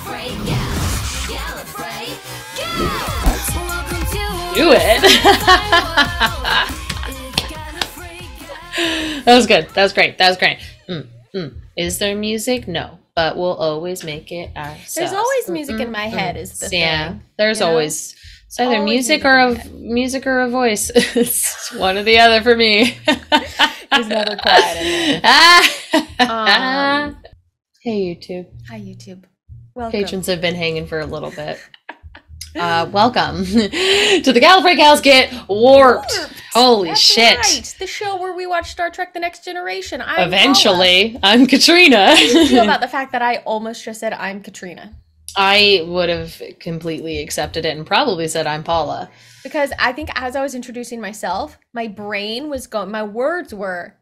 Gallifrey Gals. Gallifrey Gals. Welcome to Do it. That was good. That was great. That was great. Is there music? No, but we'll always make it ourselves. There's always music in my head. Is the thing. There's always. It's either Always music or a voice. It's one or the other for me. He's never quiet in there. Hey YouTube. Hi YouTube. Welcome. Patrons have been hanging for a little bit. Welcome to the Gallifrey Gals Get Warped. Holy That's shit. Right. The show where we watch Star Trek The Next Generation. Eventually, I'm Katrina. How do you feel about the fact that I almost just said I'm Katrina? I would have completely accepted it and probably said I'm Paula. Because I think as I was introducing myself, my brain was going, my words were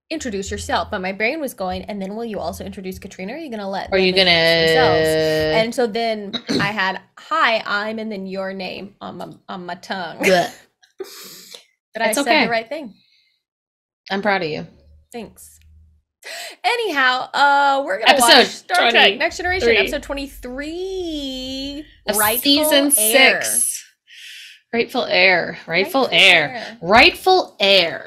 introduce yourself, but my brain was going, and then will you also introduce Katrina? Or are you going to let them introduce themselves? And so then I had, hi, I'm, and then your name on my tongue. But I said the right thing. I'm proud of you. Thanks. Anyhow, we're gonna watch Star Trek Next Generation, episode 23 of Rightful season Heir. 6. Rightful Heir. Rightful Heir. Rightful Heir.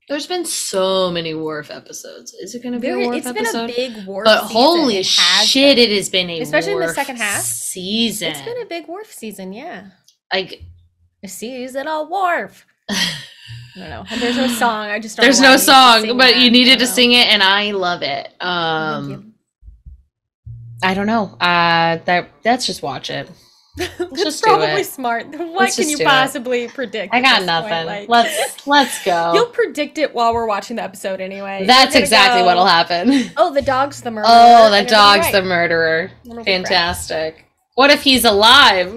There's been so many Worf episodes. Is it going to be a Worf episode? It's been a big Worf season. But holy shit, it has been a especially Worf in the second half season. It's been a big Worf season, yeah. Like a season of Worf. I don't know. There's no song. I just don't there's know no song, but that. you needed to sing it, and I love it. Thank you. I don't know. Let's just watch it. That's just probably smart. What can you possibly predict? I got nothing. Let's go. You'll predict it while we're watching the episode anyway. That's exactly what'll happen. Oh, the dog's the murderer. Oh, the dog's the murderer. Fantastic. What if he's alive?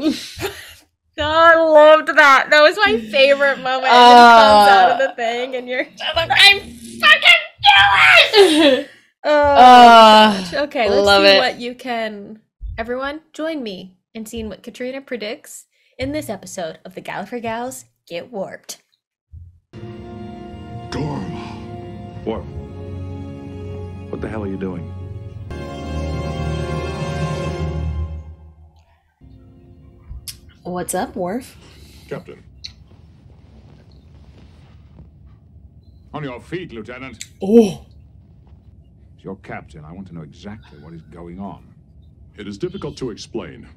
Oh, I loved that. That was my favorite moment. When he comes out of the thing and you're like, I'm fucking doing it! Okay, let's see what you can... Everyone, join me in seeing what Katrina predicts in this episode of the Gallifrey Gals Get Warped. Worf, what the hell are you doing? What's up, Worf? Captain. On your feet, Lieutenant. Oh. As your captain, I want to know exactly what is going on. It is difficult to explain.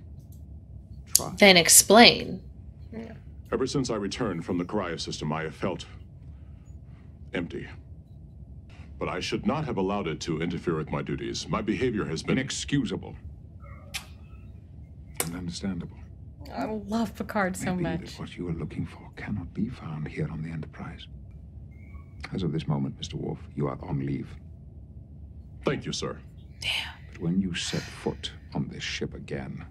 Try. Then explain. Ever since I returned from the cryosystem, I have felt empty. But I should not have allowed it to interfere with my duties. My behavior has been inexcusable and understandable. I love Picard so much. That what you are looking for cannot be found here on the Enterprise. As of this moment, Mr. Worf, you are on leave. Thank you, sir. Damn. But when you set foot on this ship again,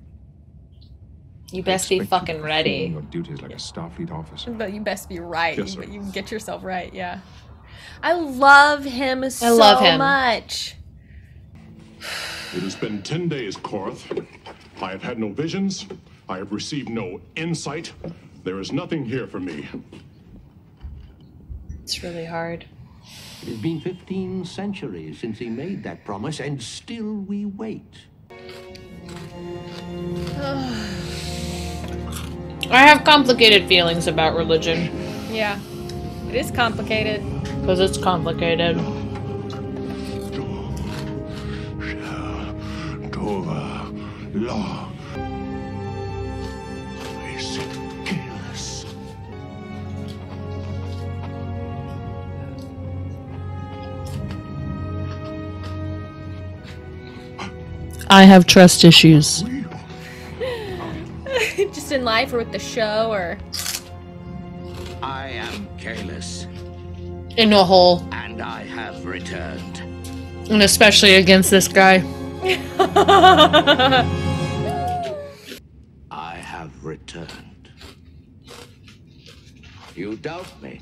you best be fucking ready. Your duties like a Starfleet officer. But you best be right. Yes, sir. You get yourself right, yeah. I love him so much. It has been 10 days, Korath. I have had no visions. I have received no insight. There is nothing here for me. It's really hard. It has been 15 centuries since he made that promise, and still we wait. I have complicated feelings about religion. Yeah, it is complicated. Because it's complicated. I have trust issues. Just in life or with the show or... I am Kalis. In a hole. And I have returned. And especially against this guy. I have returned. You doubt me?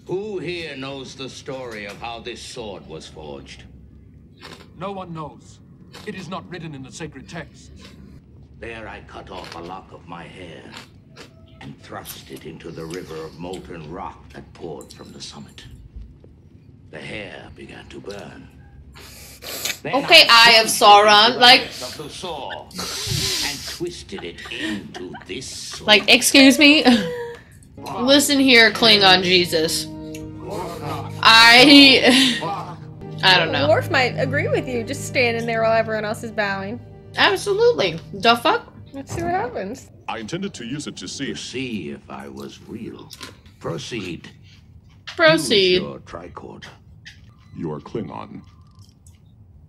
Who here knows the story of how this sword was forged? No one knows. It is not written in the sacred texts. There I cut off a lock of my hair and thrust it into the river of molten rock that poured from the summit. The hair began to burn. Okay, Eye of Sauron, like, Of the saw and twisted it into this. like, excuse me. Listen here, Klingon Jesus. I don't know. Worf might agree with you, just standing there while everyone else is bowing. Absolutely. The fuck? Let's see what happens. I intended to use it to see. To see if I was real. Proceed. Proceed. Use your tricord. You're Klingon.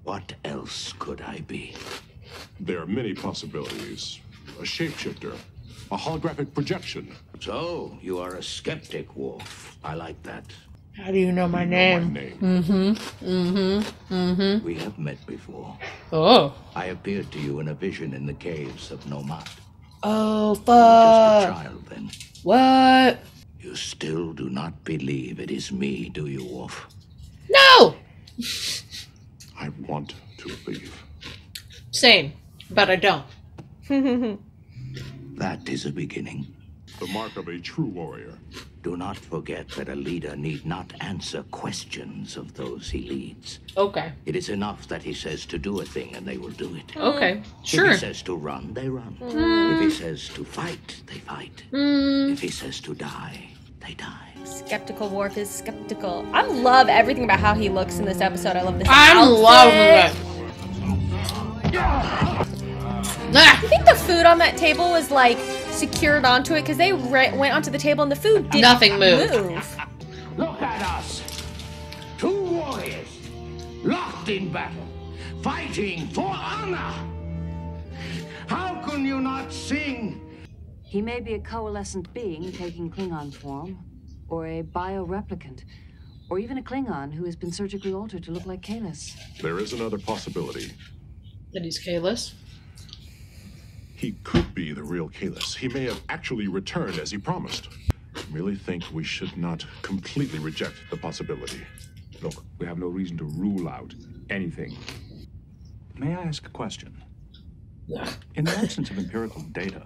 What else could I be? There are many possibilities. A shapeshifter, a holographic projection. So, you are a skeptic, Worf. I like that. How do you know my You know name? my name. We have met before. Oh. I appeared to you in a vision in the caves of Nomad. Oh, Just a fuck. child then. What? You still do not believe it is me, do you, Worf? No! I want to believe. Same, but I don't. That is a beginning. The mark of a true warrior. Do not forget that a leader need not answer questions of those he leads. Okay. It is enough that he says to do a thing and they will do it. Okay. If Sure. he says to run, they run. If he says to fight, they fight. If he says to die, they die. Skeptical Worf is skeptical. I love everything about how he looks in this episode. I love this I'm outfit. loving it. Ah, You think the food on that table was like secured onto it? Because they went onto the table and the food didn't Nothing moved. move. Look at us! Two warriors, locked in battle, fighting for honor! How can you not sing? He may be a coalescent being taking Klingon form, or a bioreplicant, or even a Klingon who has been surgically altered to look like Kalis. There is another possibility. that he's Kalis. He could be the real Kalis. He may have actually returned as he promised. I really think we should not completely reject the possibility. Look, we have no reason to rule out anything. May I ask a question? In the absence of empirical data,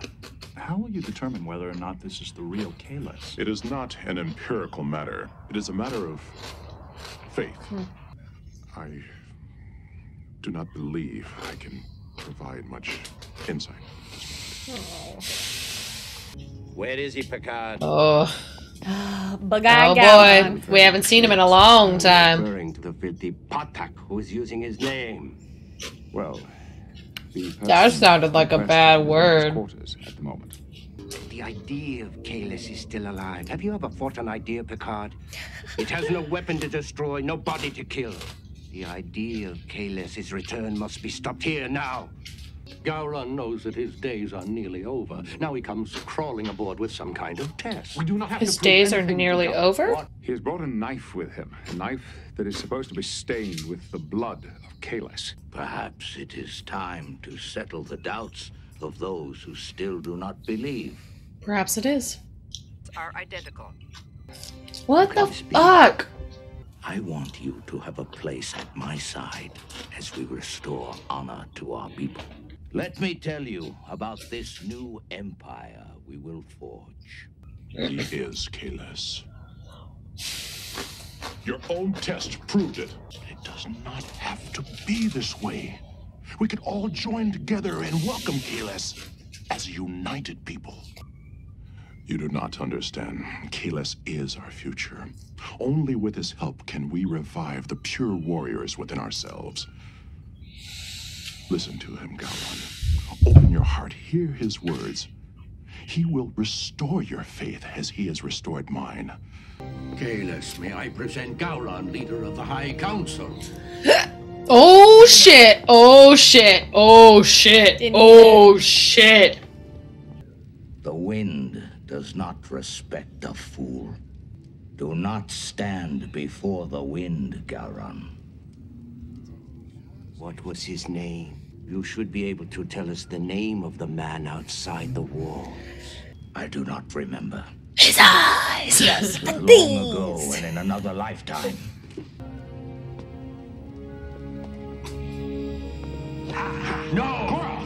how will you determine whether or not this is the real Kalis? It is not an empirical matter. It is a matter of faith. I do not believe I can provide much insight. Where is he, Picard? Oh. But Oh boy. We haven't seen him in a long time. Referring to the filthy Patak who is using his name. Well, the That person sounded like a in bad question is in his word. quarters at the moment. The idea of Kalis is still alive. Have you ever fought an idea, Picard? It has no weapon to destroy, no body to kill. The idea of Kalis' return must be stopped here now. Gowron knows that his days are nearly over. Now he comes crawling aboard with some kind of test. We do not have His to prove days are anything to nearly Gowron. over? He has brought a knife with him. A knife that is supposed to be stained with the blood of Kalis. Perhaps it is time to settle the doubts of those who still do not believe. Perhaps it is. Are identical. What the fuck? I want you to have a place at my side as we restore honor to our people. Let me tell you about this new empire we will forge. He is Kalis. Your own test proved it. It does not have to be this way. We could all join together and welcome Kalis as a united people. You do not understand. Kalis is our future. Only with his help can we revive the pure warriors within ourselves. Listen to him, Gowron. Open your heart, hear his words. He will restore your faith as he has restored mine. Kalis, may I present Gowron, leader of the High Council? Oh shit! Oh shit! Oh shit! Oh shit! The wind does not respect a fool. Do not stand before the wind, Gowron. What was his name? You should be able to tell us the name of the man outside the walls. I do not remember. His eyes! Yes, it was long ago and in another lifetime. No!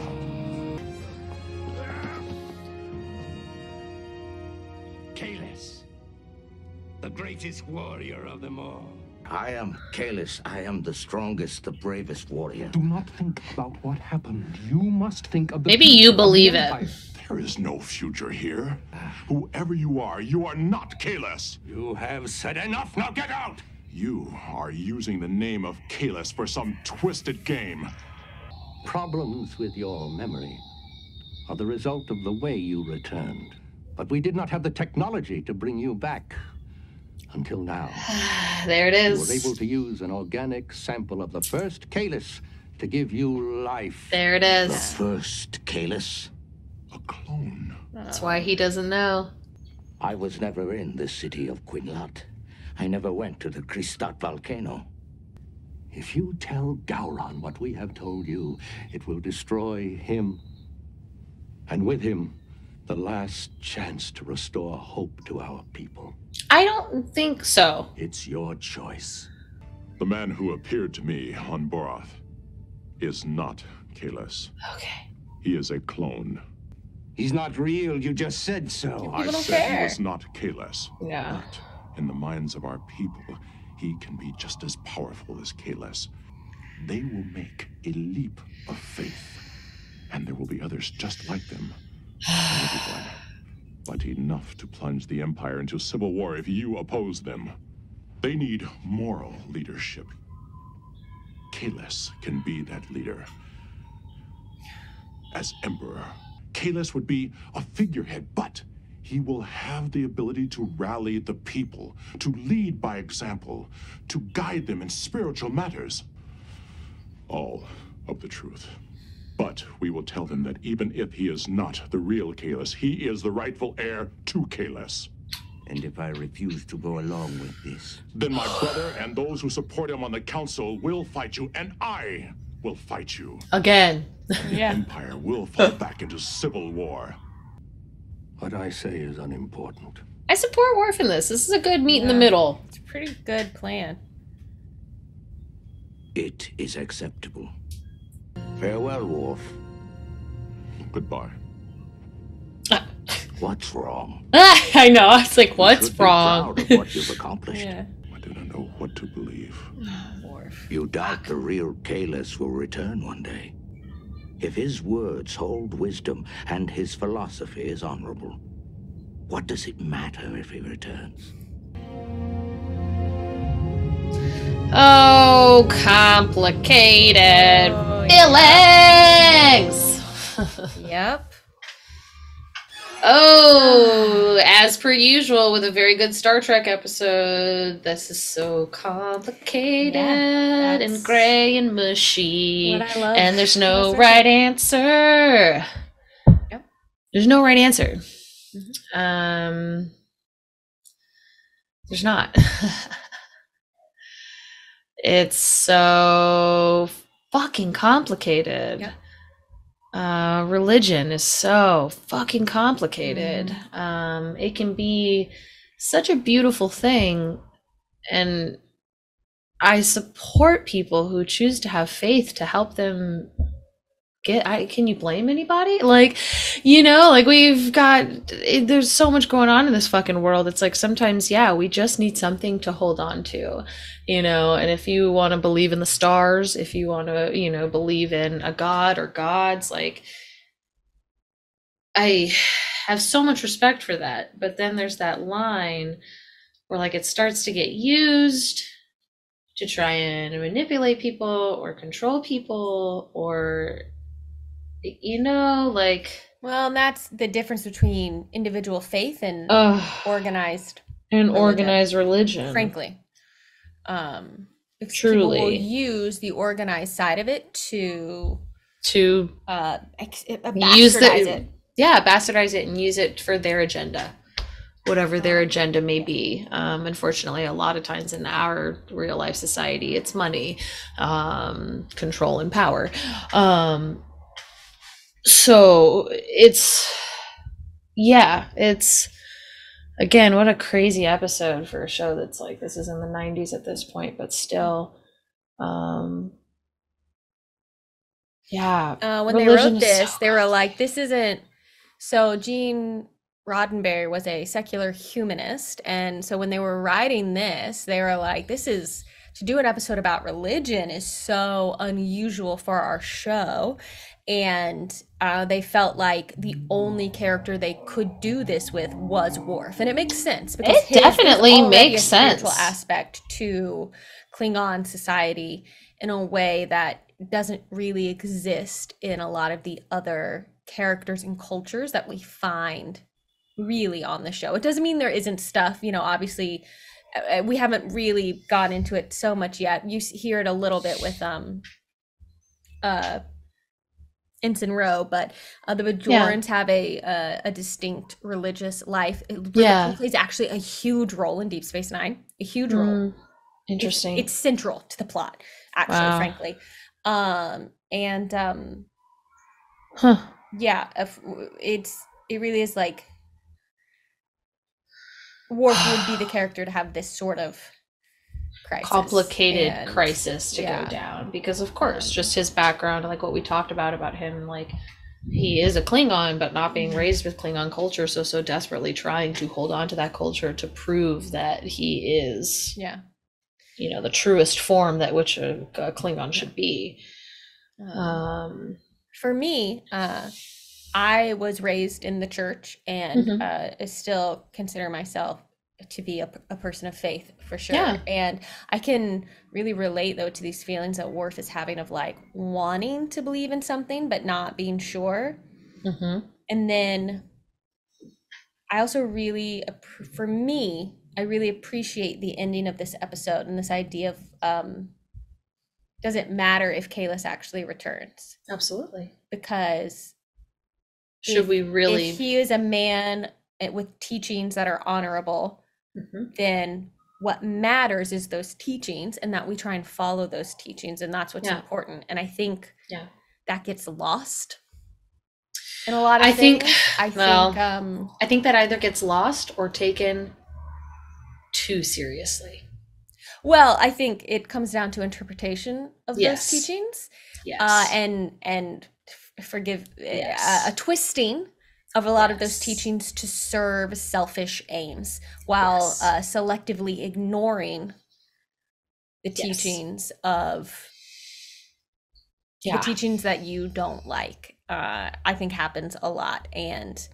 Kalis, the greatest warrior of them all. I am Kalis. I am the strongest, the bravest warrior. Do not think about what happened. You must think of the Maybe future you of the believe it. Empire. There is no future here. Whoever you are not Kalis. You have said enough. Now get out! You are using the name of Kalis for some twisted game. Problems with your memory are the result of the way you returned. But we did not have the technology to bring you back until now. There it We is. were able to use an organic sample of the first Kalis to give you life. There it The is. first Kalis. A clone. That's why he doesn't know. I was never in the city of Quinlat. I never went to the Kristat volcano. If you tell Gowron what we have told you, it will destroy him. And with him, the last chance to restore hope to our people. I don't think so. It's your choice. The man who appeared to me on Borath is not Kalis. Okay. He is a clone. He's not real. You just said so. I don't said care. he was not Kalis. Yeah. But in the minds of our people, he can be just as powerful as Kalis. They will make a leap of faith, and there will be others just like them. Maybe one, but enough to plunge the Empire into civil war if you oppose them. They need moral leadership. Kalis can be that leader. As Emperor, Kalis would be a figurehead, but he will have the ability to rally the people, to lead by example, to guide them in spiritual matters. All of the truth. But we will tell them that even if he is not the real Kalis, he is the rightful heir to Kalis. And if I refuse to go along with this? Then my brother and those who support him on the council will fight you, and I will fight you. Again. The Empire will fall back into civil war. What I say is unimportant. I support Worf in this. This is a good meet in the middle. It's a pretty good plan. It is acceptable. Farewell, Worf. Goodbye. What's wrong? I know. I was like, what's You should be wrong? proud of what you've accomplished. Yeah. I do not know what to believe. You doubt the real Kalis will return one day. If his words hold wisdom and his philosophy is honorable, what does it matter if he returns? Oh, complicated feelings. Yep. Oh, as per usual with a very good Star Trek episode, this is so complicated and gray and mushy. What I love. And there's no Star right Trek. answer. Yep. There's no right answer. There's not. It's so fucking complicated. Yep. Religion is so fucking complicated. It can be such a beautiful thing, and I support people who choose to have faith to help them can you blame anybody? Like, you know, like there's so much going on in this fucking world. It's like sometimes, yeah, we just need something to hold on to, you know. And if you want to believe in the stars, if you want to, you know, believe in a god or gods, like, I have so much respect for that. But then there's that line where like it starts to get used to try and manipulate people or control people, or, you know, like, Well, and that's the difference between individual faith and organized religion. Frankly, because Truly. people will use the organized side of it to bastardize it. Yeah, bastardize it and use it for their agenda, whatever their agenda may be. Unfortunately, a lot of times in our real life society, it's money, control, and power. So it's again, what a crazy episode for a show that's like, this is in the 90s at this point, but still, When they wrote this, they were like, this isn't, so Gene Roddenberry was a secular humanist, and so when they were writing this, they were like, this is, to do an episode about religion is so unusual for our show, and they felt like the only character they could do this with was Worf, and it makes sense because it definitely makes sense. Spiritual aspect to Klingon society in a way that doesn't really exist in a lot of the other characters and cultures that we find really on the show. It doesn't mean there isn't stuff, you know, obviously we haven't really gone into it so much yet. You hear it a little bit with Ensign Rowe, but the Bajorans have a distinct religious life. Religion plays actually a huge role in Deep Space Nine, a huge role. Interesting. It's central to the plot, actually, frankly. Yeah, it really is like Worf would be the character to have this sort of crisis, complicated crisis to go down, because of course just his background, like what we talked about him, like he is a Klingon but not being raised with Klingon culture, so desperately trying to hold on to that culture to prove that he is you know, the truest form that which a Klingon should be. For me, I was raised in the church, and I still consider myself to be a person of faith, for sure. And I can really relate, though, to these feelings that Worf is having of like wanting to believe in something but not being sure. And then I also really, for me, I really appreciate the ending of this episode and this idea of doesn't matter if Kahless actually returns. Absolutely. Because if he is a man with teachings that are honorable, then what matters is those teachings, and that we try and follow those teachings, and that's what's important. And I think that gets lost in a lot of things. I think that either gets lost or taken too seriously. Well, I think it comes down to interpretation of those teachings, and forgive a twisting of a lot of those teachings to serve selfish aims, while selectively ignoring the teachings of the teachings that you don't like. I think happens a lot, and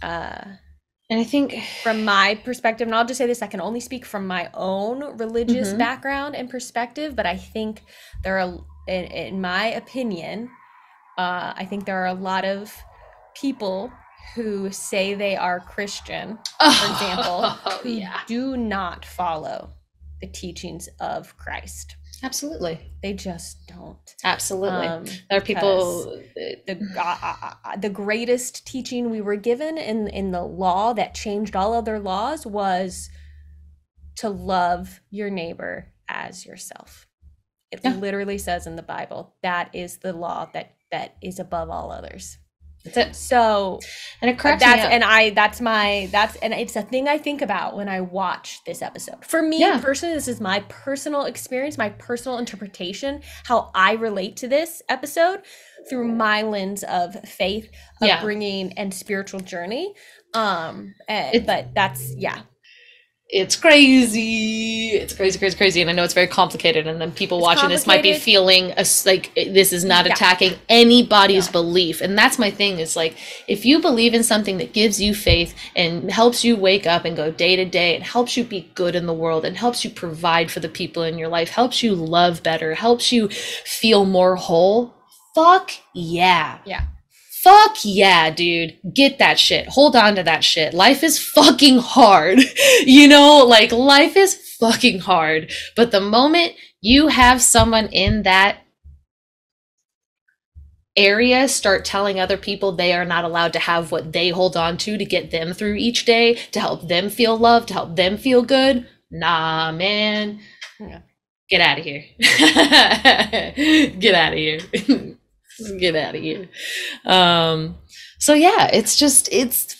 I think from my perspective, and I'll just say this, I can only speak from my own religious background and perspective, but I think there are, in my opinion, I think there are a lot of people who say they are Christian, for example, who do not follow the teachings of Christ. Absolutely. They just don't. Absolutely. There are people, the greatest teaching we were given in the law that changed all other laws was to love your neighbor as yourself. It literally says in the Bible, that is the law that is above all others. That's it. So, and it cracks me up. And it's a thing I think about when I watch this episode. For me personally, this is my personal experience, my personal interpretation, how I relate to this episode through my lens of faith, upbringing, and spiritual journey. But that's it's crazy. It's crazy. And I know it's very complicated. And then people watching this might be feeling like this is not attacking anybody's belief. And that's my thing, is like, if you believe in something that gives you faith and helps you wake up and go day to day, and helps you be good in the world, and helps you provide for the people in your life, helps you love better, helps you feel more whole, fuck yeah. Fuck yeah, dude. Get that shit. Hold on to that shit. Life is fucking hard. You know, like, life is fucking hard. But the moment you have someone in that area start telling other people they are not allowed to have what they hold on to get them through each day, to help them feel loved, to help them feel good, nah, man. Get out of here. Get out of here. Get out of here. So yeah, it's just it's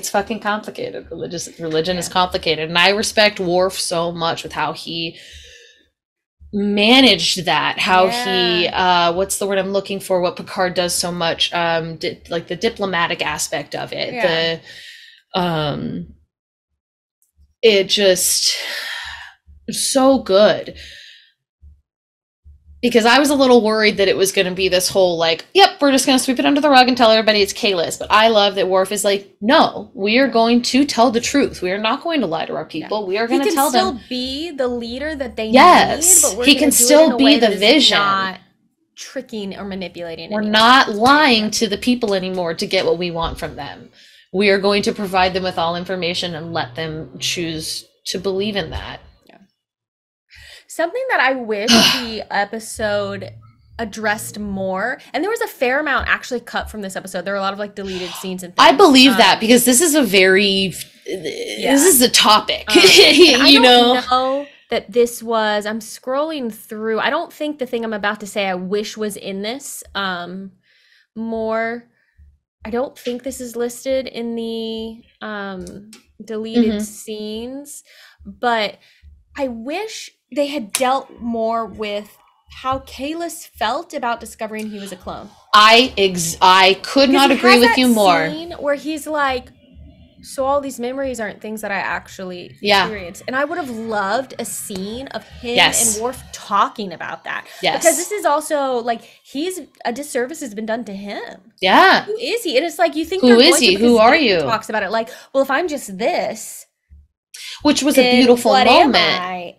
fucking complicated. Religion is complicated, and I respect Worf so much with how he managed that, how he what's the word I'm looking for, what Picard does so much, like the diplomatic aspect of it, it just so good. Because I was a little worried that it was going to be this whole like, yep, we're just going to sweep it under the rug and tell everybody it's Kalis. But I love that Worf is like, no, we are going to tell the truth. We are not going to lie to our people. We are going to tell them. He can still be the leader that they need. Yes, But he can still be the vision. Not tricking or manipulating. We're not lying to the people anymore to get what we want from them. We are going to provide them with all information and let them choose to believe in that. Something that I wish the episode addressed more, and there was a fair amount actually cut from this episode. There were a lot of like deleted scenes and things. I believe that because this is a very, this is the topic, you know that this was, I'm scrolling through. I don't think the thing I'm about to say I wish was in this more. I don't think this is listed in the deleted scenes, but I wish they had dealt more with how Kalis felt about discovering he was a clone. I could not agree with you more. Scene where he's like, so all these memories aren't things that I actually experienced. And I would have loved a scene of him and Worf talking about that. Because this is also like, a disservice has been done to him. Yeah. Who is he? And it's like, you think who is he? Who are you? Talks about it like, well, if I'm just this, which was a beautiful moment.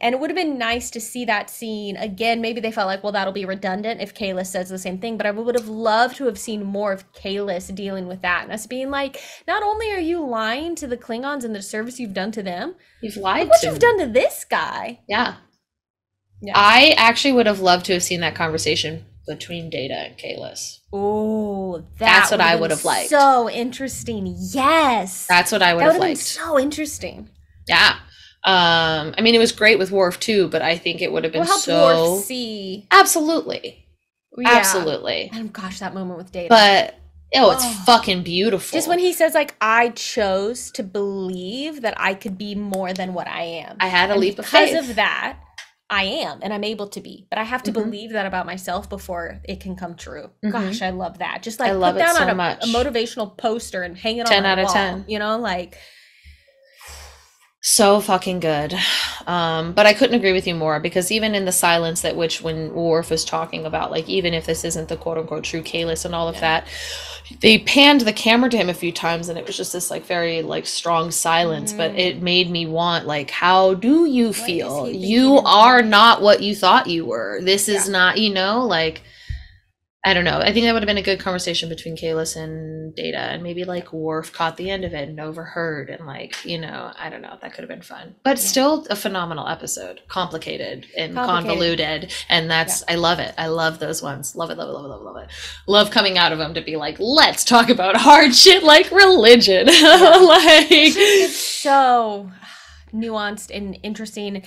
And it would have been nice to see that scene again. Maybe they felt like, well, that'll be redundant if Kalis says the same thing, but I would have loved to have seen more of Kalis dealing with that and us being like, not only are you lying to the Klingons and the service you've done to them, you've lied what to you've done to this guy. I actually would have loved to have seen that conversation between Data and Kalis. Oh, that's what I would have liked. So interesting. Yes, that's what I would have liked. So interesting. Yeah. I mean, it was great with Worf too, but I think it would have been so. Worf see. Absolutely. Absolutely. And gosh, that moment with Data. But it's fucking beautiful. Just when he says like, I chose to believe that I could be more than what I am. I had a leap of faith. Because of that, I am, and I'm able to be. But I have to believe that about myself before it can come true. Gosh, I love that. Just like put down on a motivational poster and hang it on my wall. 10 out of 10. You know, like. So fucking good. But I couldn't agree with you more, because even in the silence that when Worf was talking about, like, even if this isn't the quote unquote true Kalis and all of that, they panned the camera to him a few times and it was just this like very like strong silence, but it made me want, like, how do you feel? You are not what you thought you were. This is not, you know, like, I don't know. I think that would have been a good conversation between Kalis and Data, and maybe like Worf caught the end of it and overheard, and like, you know, I don't know. That could have been fun, but still a phenomenal episode. Complicated and convoluted, and that's I love it. I love those ones. Love it. Love it. Love it. Love it. Love it. Love coming out of them to be like, let's talk about hard shit like religion. Like, it's so nuanced and interesting.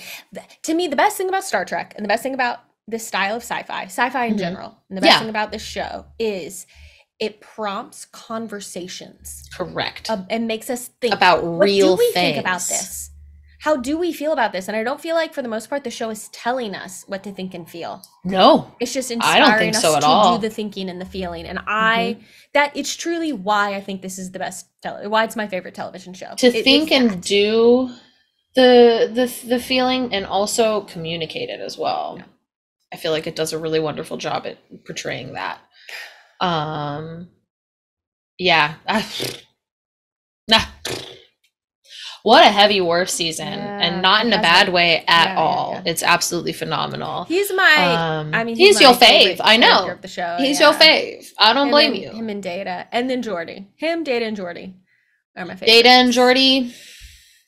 To me, the best thing about Star Trek and the best thing about this style of sci-fi in general, and the best thing about this show is it prompts conversations. Correct. And makes us think about real things. What do we think about this? How do we feel about this? And I don't feel like, for the most part, the show is telling us what to think and feel. No. It's just inspiring us to do the thinking and the feeling. And that it's truly why I think this is the best, why it's my favorite television show. To think and do the feeling, and also communicate it as well. Yeah. I feel like it does a really wonderful job at portraying that. What a heavy Worf season, and not in a bad way at all. It's absolutely phenomenal. He's my, he's your fave. I know. Of the show. He's your fave. I don't blame you. Him and Data, and then Geordi. Data, and Geordi are my favorites. Data and Geordi,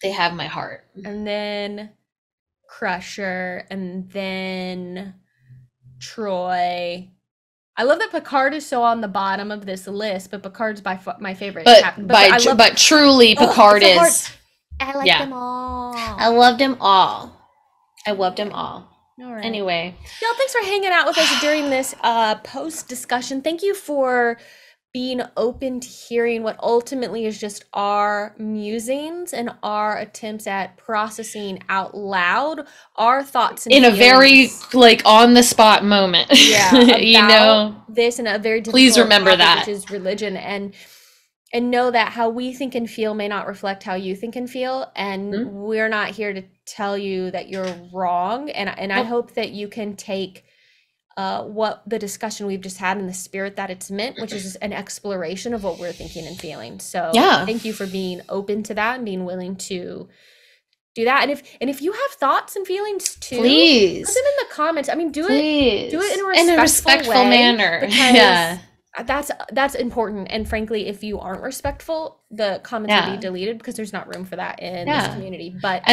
they have my heart. And then Crusher, and then Troy. I love that Picard is so on the bottom of this list, but Picard's my favorite. But truly, Picard is. I like them all. I loved them all. I loved them all. All right. Anyway, y'all, thanks for hanging out with us during this post discussion. Thank you for being open to hearing what ultimately is just our musings and our attempts at processing out loud our thoughts and in a very feelings. like on the spot moment. Yeah, You know, this and a very please difficult remember topic, that. which is religion, and know that how we think and feel may not reflect how you think and feel, and we're not here to tell you that you're wrong, and I hope that you can take what the discussion we've just had in the spirit that it's meant, which is an exploration of what we're thinking and feeling. So Yeah. thank you for being open to that and being willing to do that. And if you have thoughts and feelings too, please put them in the comments. I mean, do please. it in a respectful way, manner. because Yeah. that's important. And frankly, if you aren't respectful, the comments will be deleted, because there's not room for that in this community. But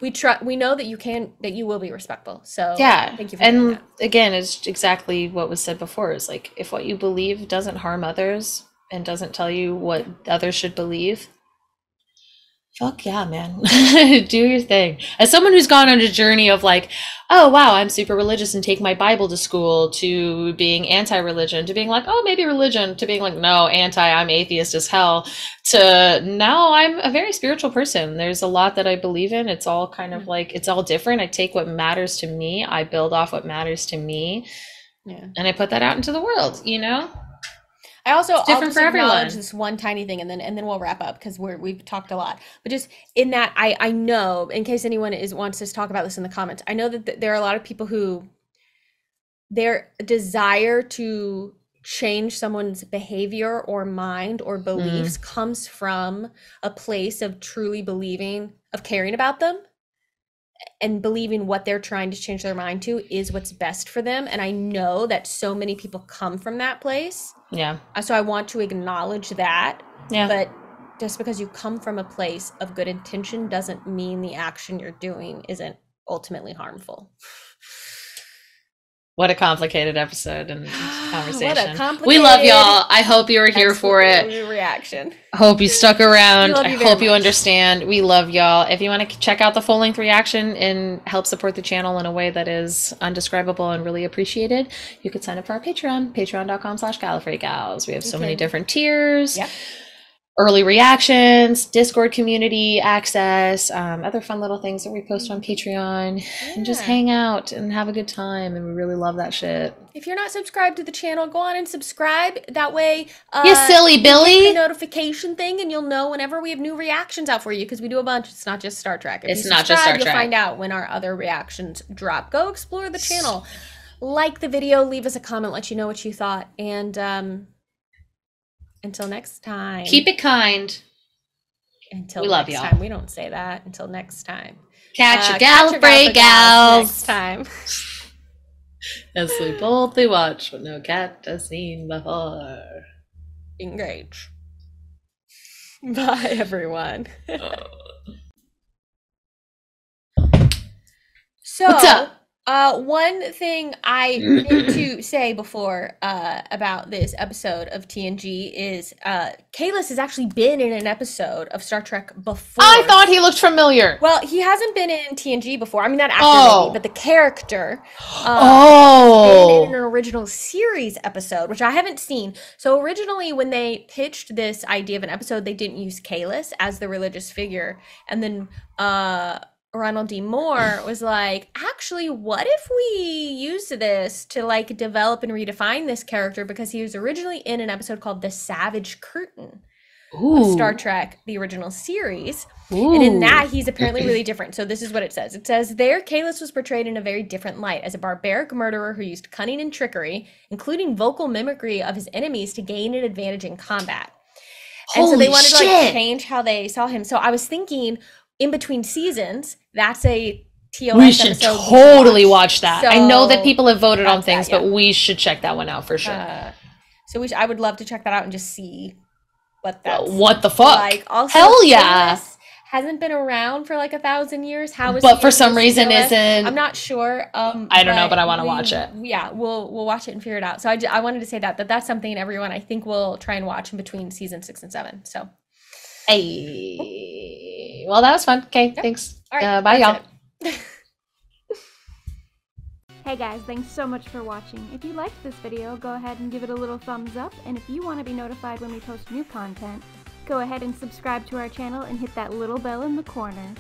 we know that you will be respectful. So thank you for doing that. Again, it's exactly what was said before, is like, if what you believe doesn't harm others and doesn't tell you what others should believe, fuck yeah, man. Do your thing. As someone who's gone on a journey of like, oh wow, I'm super religious and take my Bible to school, to being anti-religion, to being like, oh, maybe religion, to being like, no, I'm atheist as hell, to now I'm a very spiritual person. There's a lot that I believe in. It's all kind of like, it's all different. I take what matters to me. I build off what matters to me. Yeah. And I put that out into the world, you know? I'll just for everyone. acknowledge this one tiny thing, and then we'll wrap up, because we've talked a lot. But just in that, I know, in case anyone wants to talk about this in the comments, I know that there are a lot of people who their desire to change someone's behavior or mind or beliefs comes from a place of truly believing, of caring about them, and believing what they're trying to change their mind to is what's best for them. And I know that so many people come from that place. Yeah. So I want to acknowledge that. Yeah. But just because you come from a place of good intention doesn't mean the action you're doing isn't ultimately harmful. What a complicated episode and conversation. What a complicated, we love y'all. I hope you were here for it. Reaction. I hope you stuck around. I hope you much. understand. We love y'all. If you want to check out the full-length reaction and help support the channel in a way that is undescribable and really appreciated, you could sign up for our Patreon, patreon.com/GallifreyGals. We have so many different tiers. Yep. Early reactions, Discord community access, other fun little things that we post on Patreon, and just hang out and have a good time. And we really love that shit. If you're not subscribed to the channel, go on and subscribe. That way, you silly Billy, the notification thing, and you'll know whenever we have new reactions out for you, because we do a bunch. It's not just Star Trek. If you not just Star Trek. You'll find out when our other reactions drop. Go explore the channel, like the video, leave us a comment, let you know what you thought, and until next time. Keep it kind. Until we love next y'all. time. We don't say that. Until next time. Catch your Gallifrey gals next time. As we boldly watch what no cat has seen before. Engage. Bye, everyone. So, what's up? One thing I need to say before about this episode of TNG is Kalis has actually been in an episode of Star Trek before. I thought he looked familiar. Well, he hasn't been in TNG before. I mean, not actor maybe, but the character. Been in an original series episode, which I haven't seen. So originally, when they pitched this idea of an episode, they didn't use Kalis as the religious figure, and then Ronald D. Moore was like, actually, what if we used this to like develop and redefine this character, because he was originally in an episode called The Savage Curtain of Star Trek, the original series. And in that, he's apparently really different. So this is what it says. It says, there, Kalis was portrayed in a very different light, as a barbaric murderer who used cunning and trickery, including vocal mimicry of his enemies, to gain an advantage in combat. And so they wanted to like change how they saw him. So I was thinking, in between seasons, that's a TOS we should episode totally watch that. So, I know that people have voted on things, but we should check that one out for sure. So I would love to check that out and just see what that's what the fuck. Like. Also, hell yeah. Hasn't been around for like 1,000 years. How is? But for some reason isn't. I'm not sure. I don't know, but I want to watch it. Yeah, we'll watch it and figure it out. So I wanted to say that's something everyone I think will try and watch in between season 6 and 7. So. Hey, well, that was fun. Okay, thanks. All right, bye, y'all. Hey guys, thanks so much for watching. If you liked this video, go ahead and give it a little thumbs up, and if you want to be notified when we post new content, go ahead and subscribe to our channel and hit that little bell in the corner.